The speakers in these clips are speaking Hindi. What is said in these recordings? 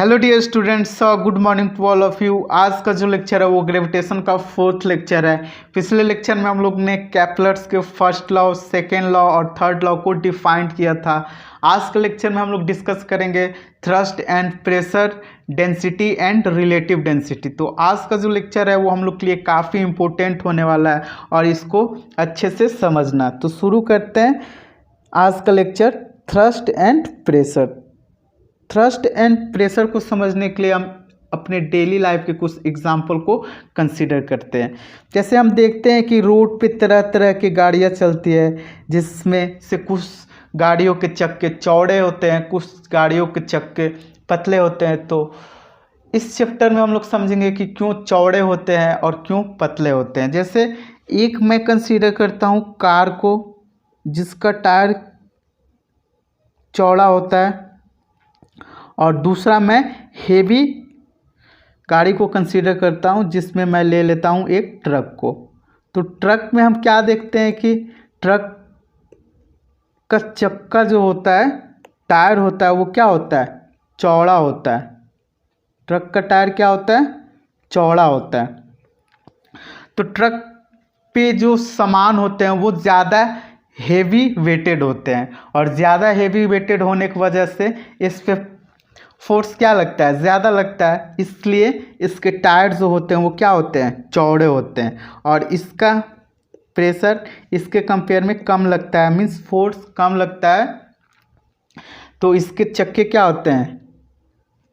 Hello dear students, good morning to all of you. आज का जो लेक्चर है वो ग्रेविटेशन का फोर्थ लेक्चर है। पिछले लेक्चर में हम लोग ने कैपलर्स के फर्स्ट लॉ, सेकेंड लॉ और थर्ड लॉ को डिफाइन किया था। आज के लेक्चर में हम लोग डिस्कस करेंगे thrust and pressure, density and relative density. तो आज का जो लेक्चर है वो हम लोग के लिए काफ़ी इंपॉर्टेंट होने वाला है और इसको अच्छे से समझना। तो शुरू करते हैं आज का lecture, thrust and pressure. Thrust and pressure को समझने के लिए हम अपने डेली लाइफ के कुछ एग्जाम्पल को कंसीडर करते हैं। जैसे हम देखते हैं कि रोड पे तरह तरह की गाड़ियाँ चलती है, जिसमें से कुछ गाड़ियों के चक्के चौड़े होते हैं, कुछ गाड़ियों के चक्के पतले होते हैं। तो इस चैप्टर में हम लोग समझेंगे कि क्यों चौड़े होते हैं और क्यों पतले होते हैं। जैसे एक मैं कंसीडर करता हूँ कार को, जिसका टायर चौड़ा होता है, और दूसरा मैं हेवी गाड़ी को कंसीडर करता हूँ, जिसमें मैं ले लेता हूँ एक ट्रक को। तो ट्रक में हम क्या देखते हैं कि ट्रक का चक्का जो होता है, टायर होता है, वो क्या होता है, चौड़ा होता है। ट्रक का टायर क्या होता है, चौड़ा होता है। तो ट्रक पे जो सामान होते हैं वो ज़्यादा हेवी वेटेड होते हैं, और ज़्यादा हेवी वेटेड होने की वजह से इस पे फोर्स क्या लगता है, ज़्यादा लगता है। इसलिए इसके टायर जो होते हैं वो क्या होते हैं, चौड़े होते हैं, और इसका प्रेशर इसके कंपेयर में कम लगता है, मीन्स फोर्स कम लगता है। तो इसके चक्के क्या होते हैं,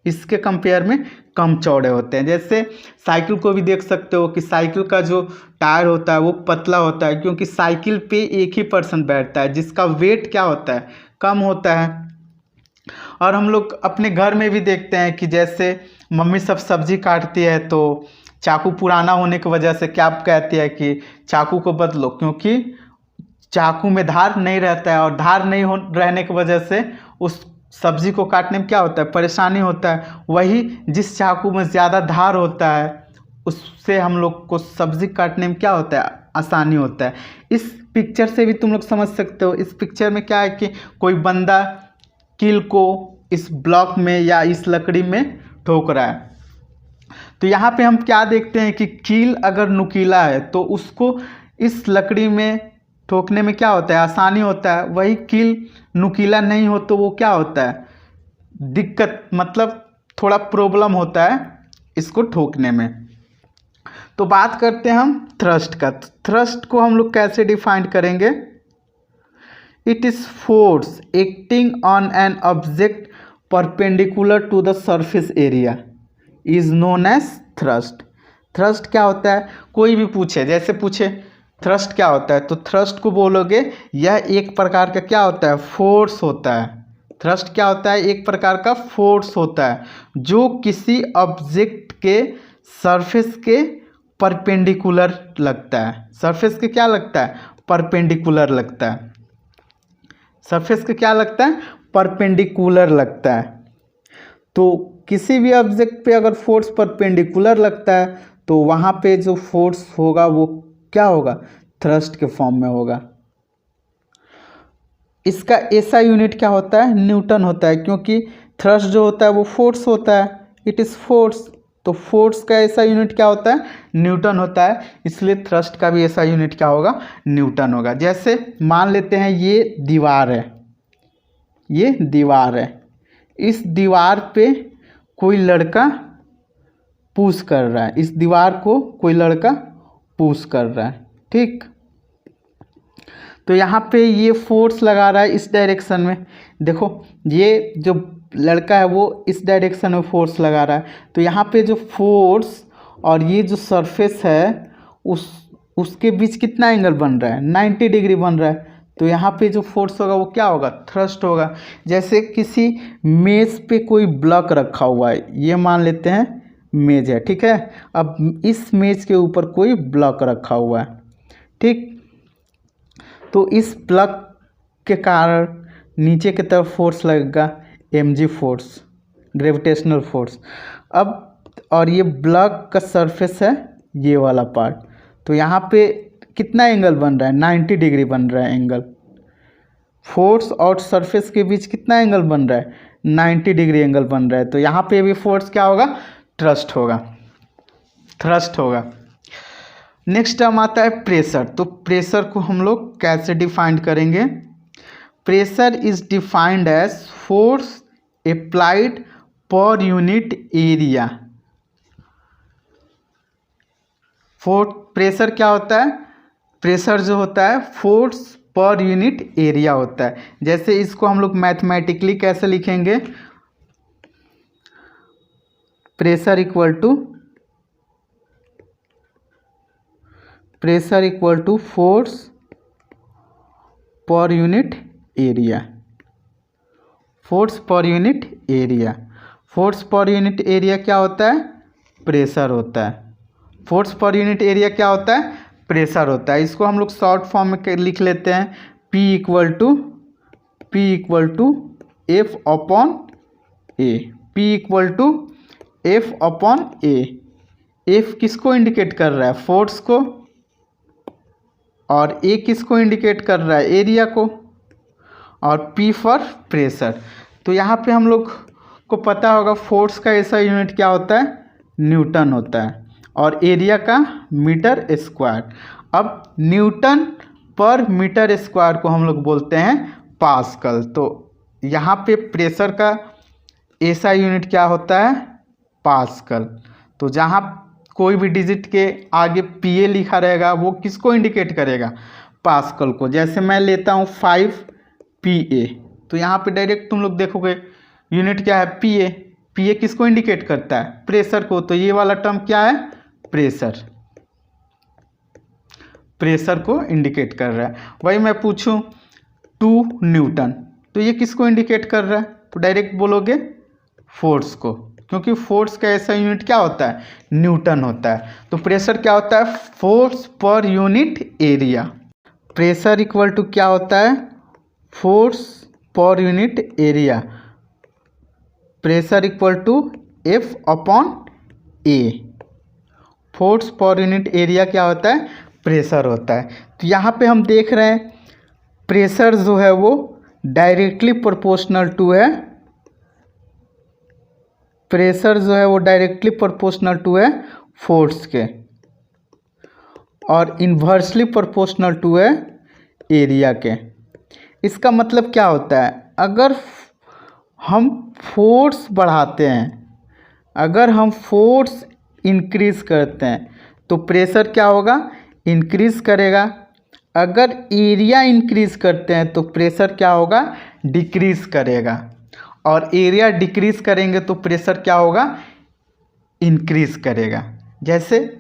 इसके कंपेयर में कम चौड़े होते हैं। जैसे साइकिल को भी देख सकते हो कि साइकिल का जो टायर होता है वो पतला होता है, क्योंकि साइकिल पे एक ही पर्सन बैठता है, जिसका वेट क्या होता है, कम होता है। और हम लोग अपने घर में भी देखते हैं कि जैसे मम्मी सब सब्जी काटती है तो चाकू पुराना होने की वजह से क्या कहती है कि चाकू को बदलो, क्योंकि चाकू में धार नहीं रहता है, और धार नहीं रहने की वजह से उस सब्जी को काटने में क्या होता है, परेशानी होता है। वही जिस चाकू में ज़्यादा धार होता है उससे हम लोग को सब्जी काटने में क्या होता है, आसानी होता है। इस पिक्चर से भी तुम लोग समझ सकते हो। इस पिक्चर में क्या है कि कोई बंदा कील को इस ब्लॉक में या इस लकड़ी में ठोक रहा है। तो यहाँ पे हम क्या देखते हैं कि कील अगर नुकीला है तो उसको इस लकड़ी में ठोकने में क्या होता है, आसानी होता है। वही कील नुकीला नहीं हो तो वो क्या होता है, दिक्कत, मतलब थोड़ा प्रॉब्लम होता है इसको ठोकने में। तो बात करते हैं हम थ्रस्ट का। थ्रस्ट को हम लोग कैसे डिफाइन करेंगे, It is force acting on an object perpendicular to the surface area is known as thrust. Thrust क्या होता है, कोई भी पूछे, जैसे पूछे thrust क्या होता है, तो thrust को बोलोगे यह एक प्रकार का क्या होता है, फोर्स होता है। thrust क्या होता है, एक प्रकार का फोर्स होता है जो किसी ऑब्जेक्ट के सरफेस के परपेंडिकुलर लगता है। सरफेस के क्या लगता है, परपेंडिकुलर लगता है। सरफेस के क्या लगता है, परपेंडिकुलर लगता है। तो किसी भी ऑब्जेक्ट पे अगर फोर्स परपेंडिकुलर लगता है तो वहाँ पे जो फोर्स होगा वो क्या होगा, थ्रस्ट के फॉर्म में होगा। इसका ऐसा यूनिट क्या होता है, न्यूटन होता है, क्योंकि थ्रस्ट जो होता है वो फोर्स होता है, इट इज़ फोर्स। तो फोर्स का ऐसा यूनिट क्या होता है, न्यूटन होता है, इसलिए थ्रस्ट का भी ऐसा यूनिट क्या होगा, न्यूटन होगा। जैसे मान लेते हैं ये दीवार है, ये दीवार है, इस दीवार पे कोई लड़का पुश कर रहा है, इस दीवार को कोई लड़का पुश कर रहा है, ठीक। तो यहाँ पे ये फोर्स लगा रहा है इस डायरेक्शन में। देखो ये जो लड़का है वो इस डायरेक्शन में फोर्स लगा रहा है। तो यहाँ पे जो फोर्स और ये जो सरफेस है उसके बीच कितना एंगल बन रहा है, 90 डिग्री बन रहा है। तो यहाँ पे जो फोर्स होगा वो क्या होगा, थ्रस्ट होगा। जैसे किसी मेज पे कोई ब्लॉक रखा हुआ है, ये मान लेते हैं मेज है, ठीक है। अब इस मेज के ऊपर कोई ब्लॉक रखा हुआ है, ठीक। तो इस ब्लॉक के कारण नीचे की तरफ फोर्स लगेगा, mg फोर्स, ग्रेविटेशनल फोर्स। अब और ये ब्लॉक का सरफेस है ये वाला पार्ट, तो यहाँ पे कितना एंगल बन रहा है, 90 डिग्री बन रहा है एंगल। फोर्स और सरफेस के बीच कितना एंगल बन रहा है, 90 डिग्री एंगल बन रहा है, तो यहाँ पे भी फोर्स क्या होगा, थ्रस्ट होगा, थ्रस्ट होगा। नेक्स्ट टर्म आता है प्रेशर। तो प्रेशर को हम लोग कैसे डिफाइंड करेंगे? Pressure is defined as force applied per unit area. Pressure क्या होता है? प्रेशर जो होता है फोर्स पर यूनिट एरिया होता है। जैसे इसको हम लोग मैथमेटिकली कैसे लिखेंगे? Pressure equal to force per unit area. Force per unit area, force per unit area क्या होता है? प्रेशर होता है। फोर्स पर यूनिट एरिया क्या होता है? प्रेशर होता है। इसको हम लोग शॉर्ट फॉर्म में लिख लेते हैं, P equal to F upon a. P equal to F upon a. F किसको इंडिकेट कर रहा है? फोर्स को। और A किसको इंडिकेट कर रहा है? एरिया को। और P फॉर प्रेशर। तो यहाँ पे हम लोग को पता होगा फोर्स का ऐसा यूनिट क्या होता है? न्यूटन होता है, और एरिया का मीटर स्क्वायर। अब न्यूटन पर मीटर स्क्वायर को हम लोग बोलते हैं पास्कल। तो यहाँ पे प्रेशर का ऐसा यूनिट क्या होता है? पास्कल। तो जहाँ कोई भी डिजिट के आगे PA लिखा रहेगा वो किसको इंडिकेट करेगा? पास्कल को। जैसे मैं लेता हूँ 5 PA, तो यहाँ पे डायरेक्ट तुम लोग देखोगे यूनिट क्या है? PA। PA किसको इंडिकेट करता है? प्रेशर को। तो ये वाला टर्म क्या है? प्रेशर। प्रेशर को इंडिकेट कर रहा है। वही मैं पूछूं 2 न्यूटन, तो ये किसको इंडिकेट कर रहा है? तो डायरेक्ट बोलोगे फोर्स को, क्योंकि फोर्स का ऐसा यूनिट क्या होता है? न्यूटन होता है। तो प्रेशर क्या होता है? Force per unit area. Pressure equal to क्या होता है? Force per unit area. Pressure equal to F upon a. Force per unit area क्या होता है? प्रेशर होता है। तो यहाँ पे हम देख रहे हैं प्रेशर जो है वो डायरेक्टली प्रोपोर्शनल टू है, प्रेशर जो है वो डायरेक्टली प्रोपोर्शनल टू है फोर्स के, और इन्वर्सली प्रोपोर्शनल टू है एरिया के। इसका मतलब क्या होता है? अगर हम फोर्स बढ़ाते हैं, अगर हम फोर्स इंक्रीज करते हैं तो प्रेशर क्या होगा? इंक्रीज करेगा। अगर एरिया इंक्रीज करते हैं तो प्रेशर क्या होगा? डिक्रीज करेगा। और एरिया डिक्रीज करेंगे तो प्रेशर क्या होगा? इंक्रीज करेगा। जैसे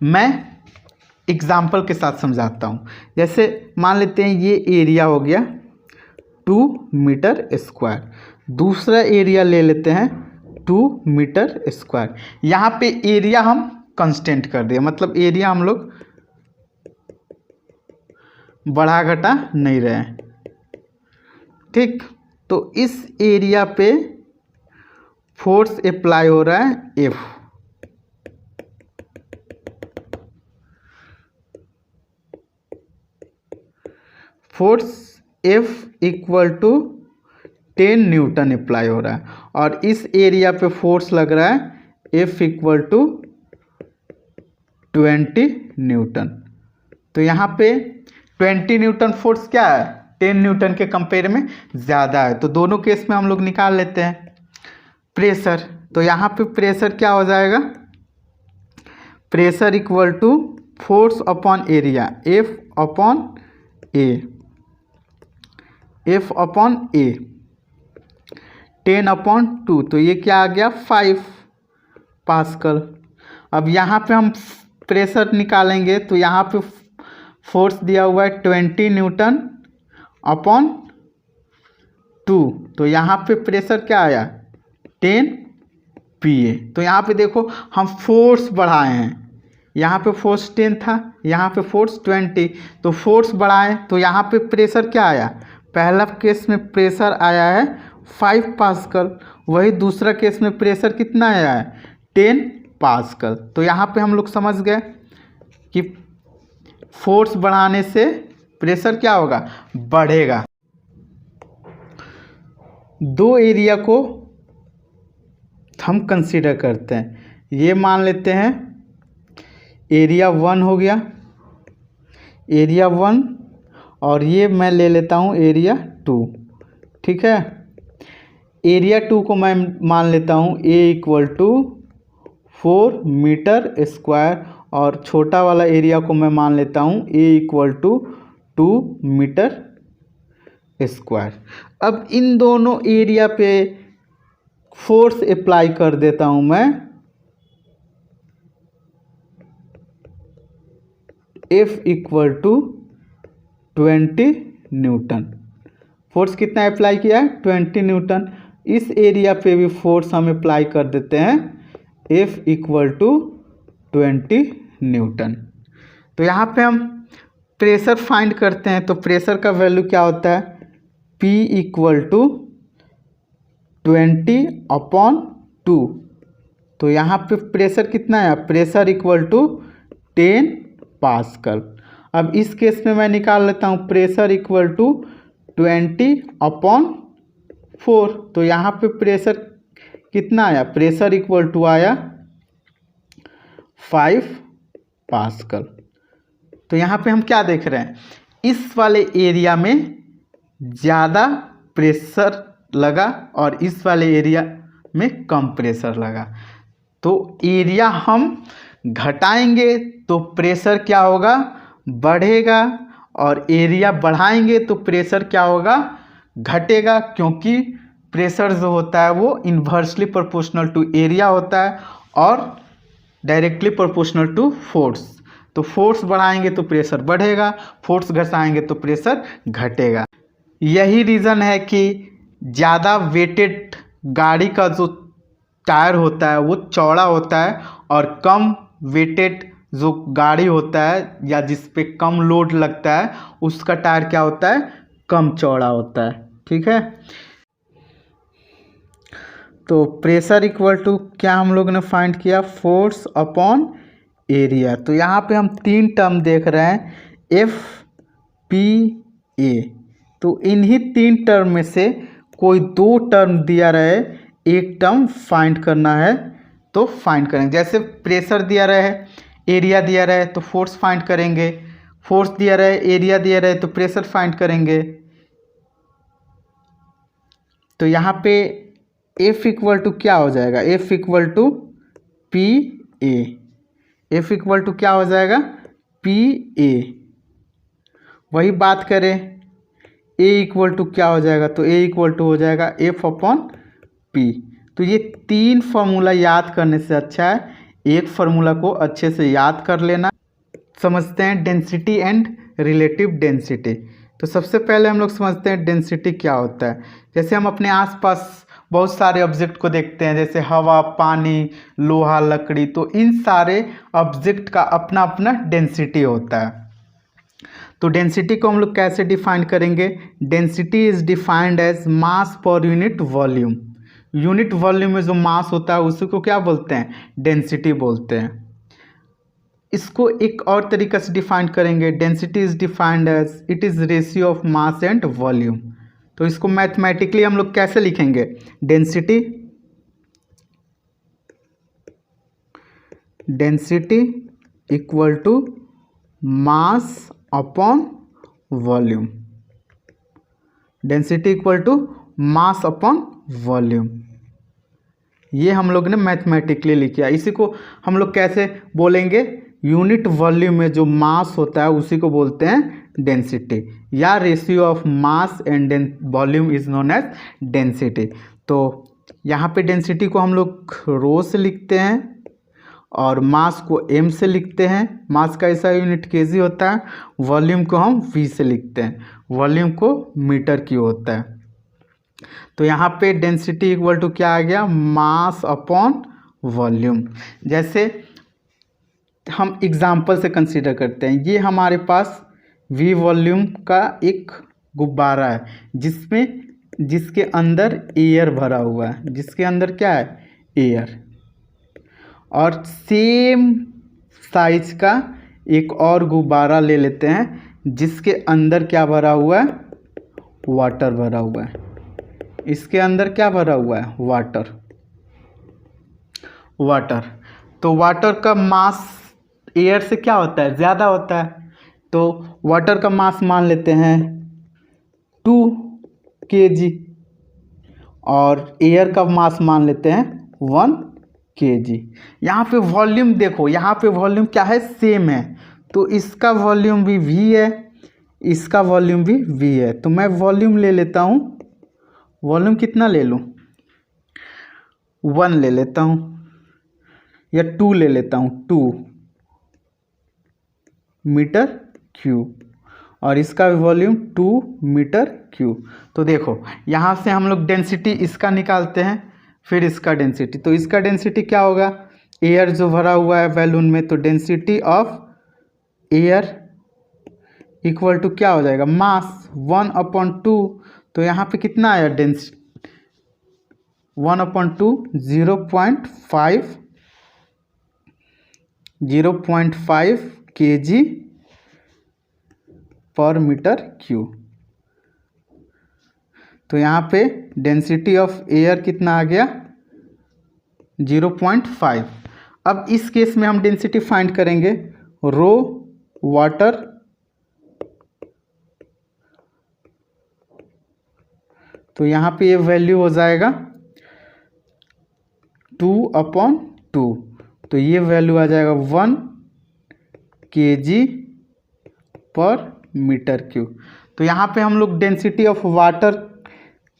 मैं एग्जाम्पल के साथ समझाता हूँ। जैसे मान लेते हैं ये एरिया हो गया 2 मीटर स्क्वायर, दूसरा एरिया ले लेते हैं 2 मीटर स्क्वायर। यहाँ पे एरिया हम कांस्टेंट कर दिया, मतलब एरिया हम लोग बढ़ा घटा नहीं रहे हैं, ठीक। तो इस एरिया पे फोर्स अप्लाई हो रहा है F। Force F equal to 10 newton apply हो रहा है, और इस एरिया पे फोर्स लग रहा है F इक्वल टू 20 न्यूटन। तो यहाँ पे 20 न्यूटन फोर्स क्या है? 10 न्यूटन के कंपेयर में ज़्यादा है। तो दोनों केस में हम लोग निकाल लेते हैं प्रेशर। तो यहाँ पे प्रेशर क्या हो जाएगा? Pressure equal to force upon area, F upon a, F upon a, 10 upon 2, तो ये क्या आ गया? 5 पास्कल। अब यहाँ पे हम प्रेशर निकालेंगे तो यहाँ पे फोर्स दिया हुआ है 20 न्यूटन अपॉन 2, तो यहाँ पे प्रेशर क्या आया? 10 PA। तो यहाँ पे देखो हम फोर्स बढ़ाए हैं, यहाँ पे फोर्स 10 था, यहाँ पे फोर्स 20, तो फोर्स बढ़ाएं तो यहाँ पे प्रेशर क्या आया? पहला केस में प्रेशर आया है 5 पास्कल, वही दूसरा केस में प्रेशर कितना आया है? 10 पास्कल। तो यहाँ पे हम लोग समझ गए कि फोर्स बढ़ाने से प्रेशर क्या होगा? बढ़ेगा। दो एरिया को हम कंसीडर करते हैं। ये मान लेते हैं एरिया 1 हो गया, एरिया 1, और ये मैं ले लेता हूँ एरिया 2। ठीक है, एरिया 2 को मैं मान लेता हूँ A = 4 मीटर स्क्वायर, और छोटा वाला एरिया को मैं मान लेता हूँ A = 2 मीटर स्क्वायर। अब इन दोनों एरिया पे फोर्स अप्लाई कर देता हूँ मैं, F = 20 न्यूटन। फोर्स कितना अप्लाई किया है? 20 न्यूटन। इस एरिया पे भी फोर्स हम अप्लाई कर देते हैं, F = 20 न्यूटन। तो यहाँ पे हम प्रेशर फाइंड करते हैं, तो प्रेशर का वैल्यू क्या होता है? P = 20/2। तो यहाँ पे प्रेशर कितना है? Pressure = 10 pascal. अब इस केस में मैं निकाल लेता हूँ प्रेशर = 20/4। तो यहाँ पे प्रेशर कितना आया? प्रेशर = आया 5 पास्कल। तो यहाँ पे हम क्या देख रहे हैं? इस वाले एरिया में ज़्यादा प्रेशर लगा और इस वाले एरिया में कम प्रेशर लगा। तो एरिया हम घटाएंगे तो प्रेशर क्या होगा? बढ़ेगा, और एरिया बढ़ाएंगे तो प्रेशर क्या होगा? घटेगा, क्योंकि प्रेशर जो होता है वो इन्वर्सली प्रोपोर्शनल टू एरिया होता है और डायरेक्टली प्रोपोर्शनल टू फोर्स। तो फोर्स बढ़ाएंगे तो प्रेशर बढ़ेगा, फोर्स घटाएंगे तो प्रेशर घटेगा। यही रीज़न है कि ज़्यादा वेटेड गाड़ी का जो टायर होता है वो चौड़ा होता है, और कम वेटेड जो गाड़ी होता है या जिस पे कम लोड लगता है उसका टायर क्या होता है? कम चौड़ा होता है। ठीक है, तो प्रेशर = क्या हम लोग ने फाइंड किया? Force upon area. तो यहाँ पे हम 3 टर्म देख रहे हैं, FPA। तो इन्हीं 3 टर्म में से कोई 2 टर्म दिया रहे, एक टर्म फाइंड करना है तो फाइंड करेंगे। जैसे प्रेशर दिया रहे, एरिया दिया रहे तो फोर्स फाइंड करेंगे, फोर्स दिया रहे, एरिया दिया रहे तो प्रेशर फाइंड करेंगे। तो यहाँ पे F = क्या हो जाएगा? F = PA। F = क्या हो जाएगा? PA। वही बात करें A = क्या हो जाएगा? तो A = हो जाएगा F/P। तो ये 3 फार्मूला याद करने से अच्छा है एक फार्मूला को अच्छे से याद कर लेना। समझते हैं डेंसिटी एंड रिलेटिव डेंसिटी। तो सबसे पहले हम लोग समझते हैं डेंसिटी क्या होता है। जैसे हम अपने आसपास बहुत सारे ऑब्जेक्ट को देखते हैं, जैसे हवा, पानी, लोहा, लकड़ी, तो इन सारे ऑब्जेक्ट का अपना अपना डेंसिटी होता है। तो डेंसिटी को हम लोग कैसे डिफाइन करेंगे? Density is defined as mass per unit volume. Unit volume में जो मास होता है उसी को क्या बोलते हैं? डेंसिटी बोलते हैं। इसको एक और तरीके से डिफाइन करेंगे, density is defined as it is ratio of mass and volume. तो इसको मैथमेटिकली हम लोग कैसे लिखेंगे? Density = mass upon volume. Density = mass upon volume. ये हम लोग ने मैथमेटिकली लिखा। इसी को हम लोग कैसे बोलेंगे? यूनिट वॉल्यूम में जो मास होता है उसी को बोलते हैं डेंसिटी, या ratio of mass and volume is known as density. तो यहाँ पे डेंसिटी को हम लोग रो से लिखते हैं और मास को m से लिखते हैं। मास का ऐसा यूनिट केजी होता है। वॉल्यूम को हम v से लिखते हैं, वॉल्यूम को मीटर क्यूब होता है। तो यहाँ पे डेंसिटी = क्या आ गया? मास अपॉन वॉल्यूम। जैसे हम एग्जाम्पल से कंसीडर करते हैं, ये हमारे पास v वॉल्यूम का एक गुब्बारा है जिसके अंदर एयर भरा हुआ है, जिसके अंदर क्या है? एयर। और सेम साइज का एक और गुब्बारा ले लेते हैं जिसके अंदर क्या भरा हुआ है? वाटर भरा हुआ है। इसके अंदर क्या भरा हुआ है, वाटर। वाटर, तो वाटर का मास एयर से क्या होता है, ज़्यादा होता है। तो वाटर का मास मान लेते हैं 2 kg और एयर का मास मान लेते हैं 1 kg। यहाँ पे वॉल्यूम देखो, यहाँ पे वॉल्यूम क्या है, सेम है, तो इसका वॉल्यूम भी v है, इसका वॉल्यूम भी v है। तो मैं वॉल्यूम ले लेता हूँ, वॉल्यूम कितना ले लूँ, 1 ले लेता हूँ या 2 ले लेता हूँ, 2 मीटर क्यूब, और इसका वॉल्यूम 2 मीटर क्यूब। तो देखो यहाँ से हम लोग डेंसिटी इसका निकालते हैं, फिर इसका डेंसिटी। तो इसका डेंसिटी क्या होगा, एयर जो भरा हुआ है बैलून में, तो density of air equal to क्या हो जाएगा, मास 1/2। तो यहाँ पे कितना आया density, 1/2 0.5 kg per metre cube. तो यहाँ पे डेंसिटी ऑफ एयर कितना आ गया, 0.5। अब इस केस में हम डेंसिटी फाइंड करेंगे, रो वाटर तो यहाँ पे ये वैल्यू हो जाएगा 2/2, तो ये वैल्यू आ जाएगा 1 kg पर मीटर क्यूब। तो यहाँ पे हम लोग डेंसिटी ऑफ वाटर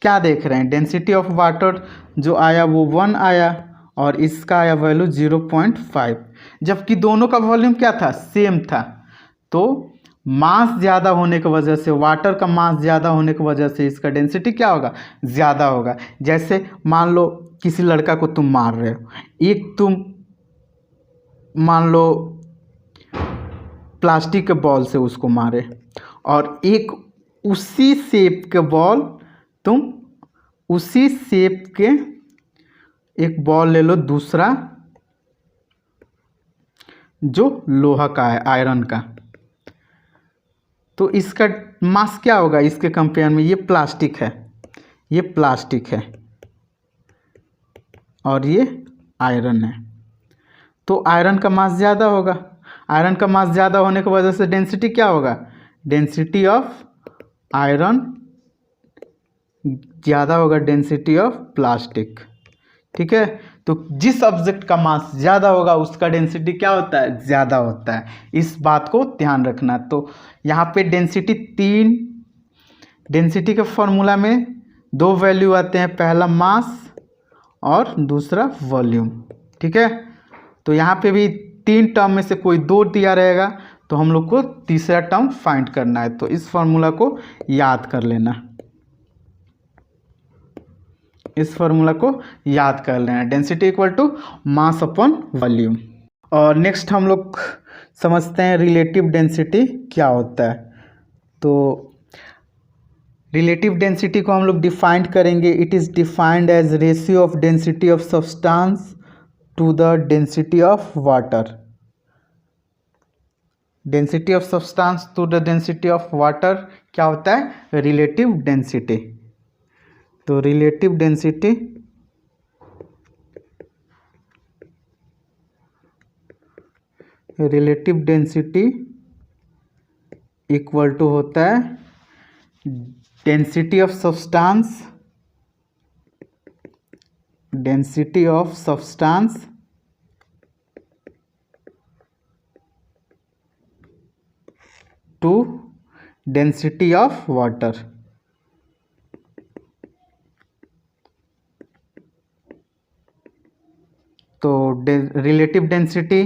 क्या देख रहे हैं, डेंसिटी ऑफ वाटर जो आया वो 1 आया और इसका आया वैल्यू 0.5, जबकि दोनों का वॉल्यूम क्या था, सेम था। तो मास ज़्यादा होने की वजह से, वाटर का मास ज़्यादा होने की वजह से इसका डेंसिटी क्या होगा, ज़्यादा होगा। जैसे मान लो किसी लड़का को तुम मार रहे हो, एक तुम मान लो प्लास्टिक के बॉल से उसको मारे, और एक उसी शेप के बॉल, तुम उसी शेप के एक बॉल ले लो दूसरा जो लोहा का है, आयरन का, तो इसका मास क्या होगा इसके कंपेयर में, ये प्लास्टिक है, ये प्लास्टिक है और ये आयरन है, तो आयरन का मास ज़्यादा होगा। आयरन का मास ज़्यादा होने की वजह से डेंसिटी क्या होगा, डेंसिटी ऑफ आयरन ज़्यादा होगा डेंसिटी ऑफ प्लास्टिक। ठीक है, तो जिस ऑब्जेक्ट का मास ज़्यादा होगा उसका डेंसिटी क्या होता है, ज़्यादा होता है। इस बात को ध्यान रखना। तो यहाँ पे डेंसिटी के फॉर्मूला में 2 वैल्यू आते हैं, पहला मास और दूसरा वॉल्यूम। ठीक है, तो यहाँ पे भी 3 टर्म में से कोई 2 दिया रहेगा, तो हम लोग को तीसरा टर्म फाइंड करना है। तो इस फॉर्मूला को याद कर लेना, इस फॉर्मूला को याद कर लेना, density equal to mass upon volume. और नेक्स्ट हम लोग समझते हैं रिलेटिव डेंसिटी क्या होता है। तो रिलेटिव डेंसिटी को हम लोग डिफाइंड करेंगे, it is defined as ratio of density of substance to the density of water. Density of substance to the density of water क्या होता है, रिलेटिव डेंसिटी। तो रिलेटिव डेंसिटी इक्वल टू होता है density of substance to density of water. तो रिलेटिव डेंसिटी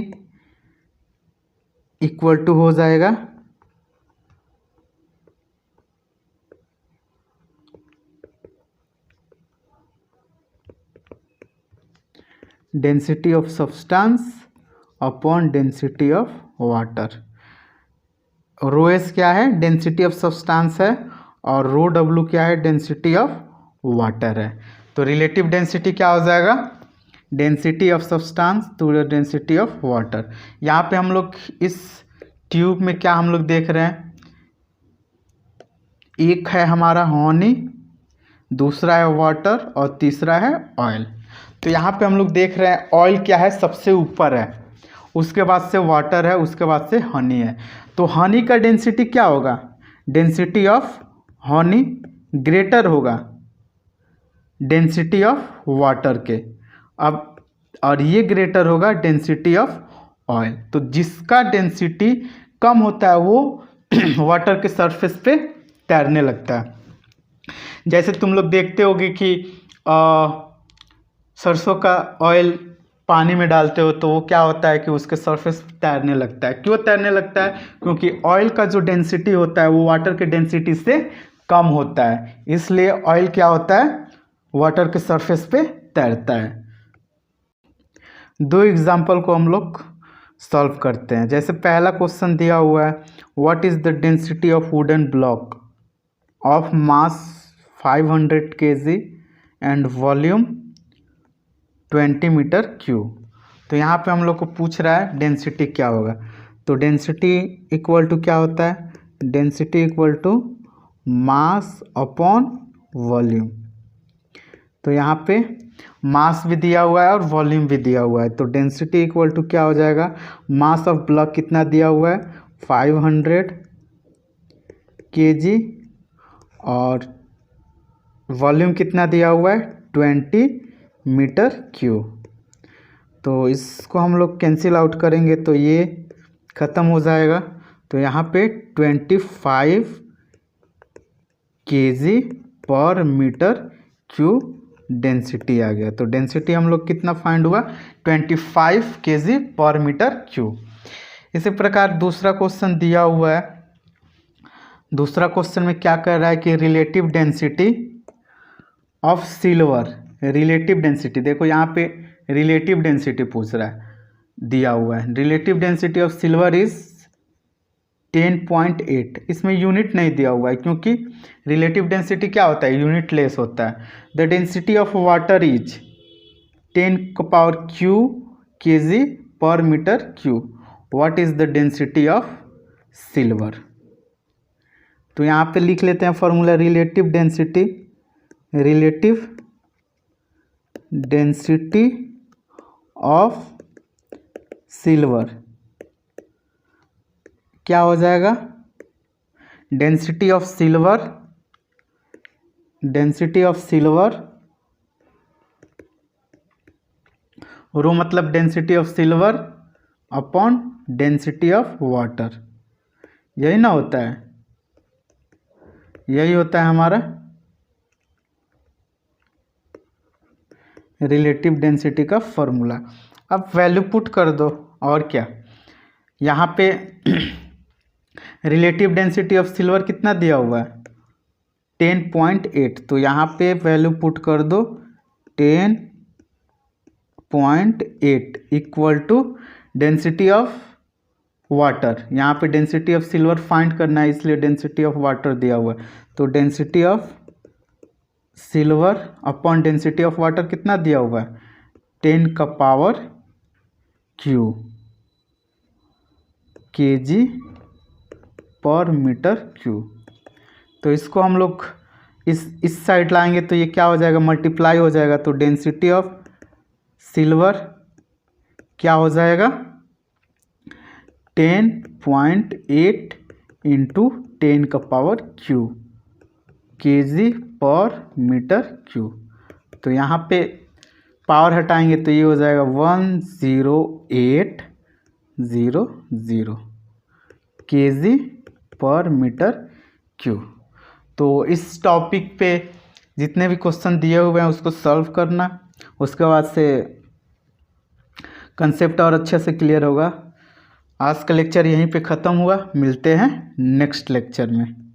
इक्वल टू हो जाएगा density of substance upon density of water. Rho S क्या है, डेंसिटी ऑफ सब्सटेंस है, और रो डब्ल्यू क्या है, डेंसिटी ऑफ वाटर है। तो रिलेटिव डेंसिटी क्या हो जाएगा, density of substance to the density of water. यहाँ पे हम लोग इस ट्यूब में क्या हम लोग देख रहे हैं, एक है हमारा हनी दूसरा है वाटर और तीसरा है ऑयल। तो यहाँ पे हम लोग देख रहे हैं ऑयल क्या है, सबसे ऊपर है, उसके बाद से वाटर है, उसके बाद से हनी है। तो हनी का डेंसिटी क्या होगा, डेंसिटी ऑफ हनी ग्रेटर होगा डेंसिटी ऑफ वाटर के। अब और ये ग्रेटर होगा डेंसिटी ऑफ ऑयल। तो जिसका डेंसिटी कम होता है वो वाटर के सरफेस पे तैरने लगता है। जैसे तुम लोग देखते होगे कि सरसों का ऑयल पानी में डालते हो तो वो क्या होता है कि उसके सरफेस तैरने लगता है। क्यों तैरने लगता है, क्योंकि ऑयल का जो डेंसिटी होता है वो वाटर के डेंसिटी से कम होता है, इसलिए ऑयल क्या होता है, वाटर के सरफेस पे तैरता है। दो एग्जाम्पल को हम लोग सॉल्व करते हैं। जैसे पहला क्वेश्चन दिया हुआ है, what is the density of wooden block of mass 500 kg and volume 20 metre cube. तो यहाँ पे हम लोग को पूछ रहा है डेंसिटी क्या होगा। तो डेंसिटी इक्वल टू क्या होता है, density equal to mass upon volume. तो यहाँ पे मास भी दिया हुआ है और वॉल्यूम भी दिया हुआ है। तो डेंसिटी इक्वल टू क्या हो जाएगा, मास ऑफ ब्लॉक कितना दिया हुआ है 500 kg और वॉल्यूम कितना दिया हुआ है 20 मीटर क्यूब। तो इसको हम लोग कैंसिल आउट करेंगे तो ये ख़त्म हो जाएगा। तो यहाँ पे 25 kg per metre cube density आ गया। तो डेंसिटी हम लोग कितना फाइंड हुआ 25 kg पर मीटर क्यूब। इसी प्रकार दूसरा क्वेश्चन दिया हुआ है। दूसरा क्वेश्चन में क्या कर रहा है कि relative density of silver, relative density, देखो यहाँ पे रिलेटिव डेंसिटी पूछ रहा है, दिया हुआ है relative density of silver is 10.8। इसमें यूनिट नहीं दिया हुआ है क्योंकि रिलेटिव डेंसिटी क्या होता है, यूनिट लेस होता है। The density of water is 10³ kg per metre cube. What is the density of silver. तो यहाँ पे लिख लेते हैं formula, relative density, relative density of silver क्या हो जाएगा, density of silver, density of silver, rho मतलब density of silver upon density of water. यही ना होता है, यही होता है हमारा रिलेटिव डेंसिटी का फॉर्मूला। अब वैल्यू पुट कर दो और क्या, यहाँ पे रिलेटिव डेंसिटी ऑफ सिल्वर कितना दिया हुआ है 10.8। तो यहाँ पे वैल्यू पुट कर दो 10.8 equal to density of water. यहाँ पे डेंसिटी ऑफ सिल्वर फाइंड करना है इसलिए डेंसिटी ऑफ वाटर दिया हुआ है। तो density of silver upon density of water कितना दिया हुआ है 10³ kg पर मीटर क्यूब। तो इसको हम लोग इस साइड लाएंगे तो ये क्या हो जाएगा, मल्टीप्लाई हो जाएगा। तो डेंसिटी ऑफ सिल्वर क्या हो जाएगा 10.8 into 10³ kg per metre cube. तो यहाँ पे पावर हटाएंगे तो ये हो जाएगा 10800 kg पर मीटर क्यूब। तो इस टॉपिक पे जितने भी क्वेश्चन दिए हुए हैं उसको सॉल्व करना, उसके बाद से कंसेप्ट और अच्छे से क्लियर होगा। आज का लेक्चर यहीं पे ख़त्म हुआ, मिलते हैं नेक्स्ट लेक्चर में।